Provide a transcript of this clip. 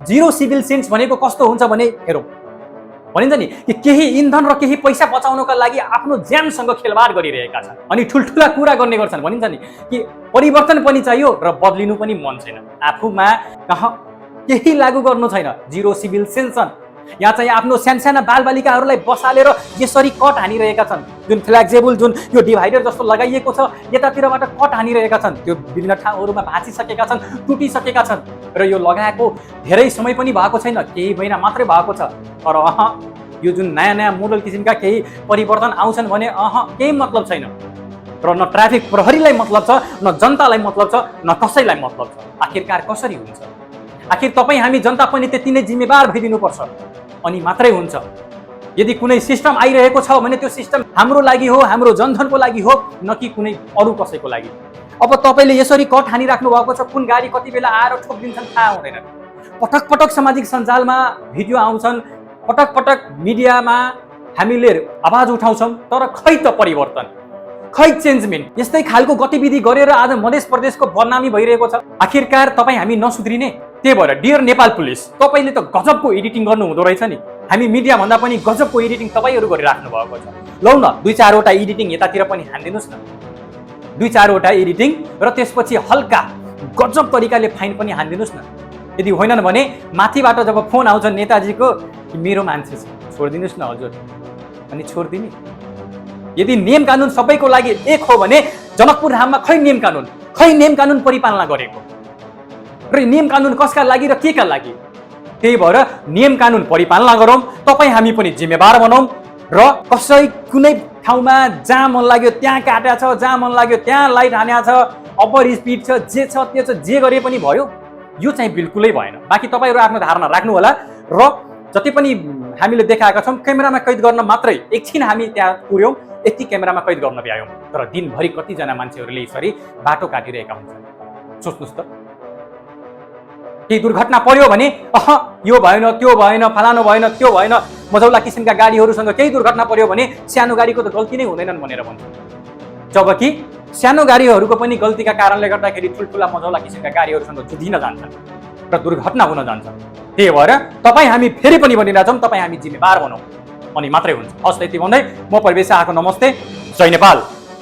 Zero civil sense भनेको कस्तो हुन्छ भने हेरौँ। भनिन्छ नि कि केही इन्धन र केही पैसा बचाउनका लागि आफ्नो ज्यानसँग खेलवाड गरिरहेका छन् अनि ठुल्ठुला कुरा गर्ने गर्छन्। भनिन्छ नि कि परिवर्तन पनि चाहियो र बदलिनु पनि मन छैन, आफूमा केही लागू गर्नु छैन, जिरो सिभिल सेन्स छन्। यहाँ चाहिँ आफ्नो सानसाना बालबालिकाहरूलाई बसालेर यसरी कट हानिरहेका छन्, जुन फ्लेक्सिबल जुन यो डिभाइडर जस्तो लगाइएको छ यतातिरबाट कट हानिरहेका छन्, त्यो विभिन्न ठाउँहरूमा भाँचिसकेका छन्, टुटिसकेका छन् र यो लगाएको धेरै समय पनि भएको छैन, केही महिना मात्रै भएको छ। तर यो जुन नयाँ नयाँ मोडल किसिमका केही परिवर्तन आउँछन् भने केही मतलब छैन र न ट्राफिक प्रहरीलाई मतलब छ, न जनतालाई मतलब छ, न कसैलाई मतलब छ। आखिरकार कसरी हुन्छ? आखिर तपाईँ हामी जनता पनि त्यति नै जिम्मेवार भइदिनुपर्छ अनि मात्रै हुन्छ। यदि कुनै सिस्टम आइरहेको छ भने त्यो सिस्टम हाम्रो लागि हो, हाम्रो जनधनको लागि हो, न कि कुनै अरू कसैको लागि। अब तपाईँले यसरी कट हानिराख्नु भएको छ, कुन गाडी कति बेला आएर ठोकिदिन्छन् थाहा हुँदैन। पटक पटक सामाजिक सञ्जालमा भिडियो आउँछन्, पटक पटक मिडियामा हामीले आवाज उठाउँछौँ, तर खै त परिवर्तन, खै चेन्जमेन्ट। यस्तै खालको गतिविधि गरेर आज मध्य प्रदेशको बदनामी भइरहेको छ। आखिरकार तपाईँ हामी नसुध्रिने। त्यही भएर डियर नेपाल पुलिस, तपाईँले त गजबको एडिटिङ गर्नु हुँदो रहेछ नि। हामी मिडिया भन्दा पनि गजबको एडिटिङ तपाईँहरू गरिराख्नु भएको छ। लौ न 2-4वटा एडिटिङ यतातिर पनि हानिदिनुहोस् न, 2-4वटा एडिटिङ र त्यसपछि हल्का गजब तरिकाले फाइन पनि हानिदिनुहोस् न। यदि होइनन् भने माथिबाट जब फोन आउँछ नेताजीको कि मेरो मान्छे छ, छोडिदिनुहोस् न हजुर, अनि छोडिदिने। यदि नियम कानुन सबैको लागि एक हो भने जनकपुर धाममा खै नियम कानुन परिपालना गरेको र नियम कानुन कसका लागि र केका लागि? त्यही भएर नियम कानुन परिपालना गरौँ, तपाईँ हामी पनि जिम्मेवार बनाऊँ र कसै कुनै ठाउँमा जहाँ मन लाग्यो त्यहाँ काट्या छ, जहाँ मन लाग्यो त्यहाँ लाइट हान्या छ, अप्पर स्पिड छ, जे छ त्यो छ, जे गरे पनि भयो, यो चाहिँ बिल्कुलै भएन। बाँकी तपाईँहरू आफ्नो धारणा राख्नु होला र जति पनि हामीले देखाएका छौँ क्यामेरामा कैद गर्न मात्रै एकछिन हामी त्यहाँ पुर्यौँ, यति क्यामेरामा कैद गर्न भ्यायौँ, तर दिनभरि कतिजना मान्छेहरूले यसरी बाटो काटिरहेका हुन्छन्। सोच्नुहोस् त, केही दुर्घटना पर्यो भने यो भएन, त्यो भएन, फलानो भएन, त्यो भएन, मझौला किसिमका गाडीहरूसँग केही दुर्घटना पर्यो भने सानो गाडीको त गल्ती नै हुँदैनन् भनेर भन्छ। जबकि सानो गाडीहरूको पनि गल्तीका कारणले गर्दाखेरि ठुल्ठुला मझौला किसिमका गाडीहरूसँग जुझिन जान्छन् र दुर्घटना हुन जान्छ। त्यही भएर तपाईँ हामी फेरि पनि भनिरहेछौँ, तपाईँ हामी जिम्मेवार बनाऊ अनि मात्रै हुन्छ। हस्, यति भन्दै म प्रवेश आएको, नमस्ते, जय नेपाल।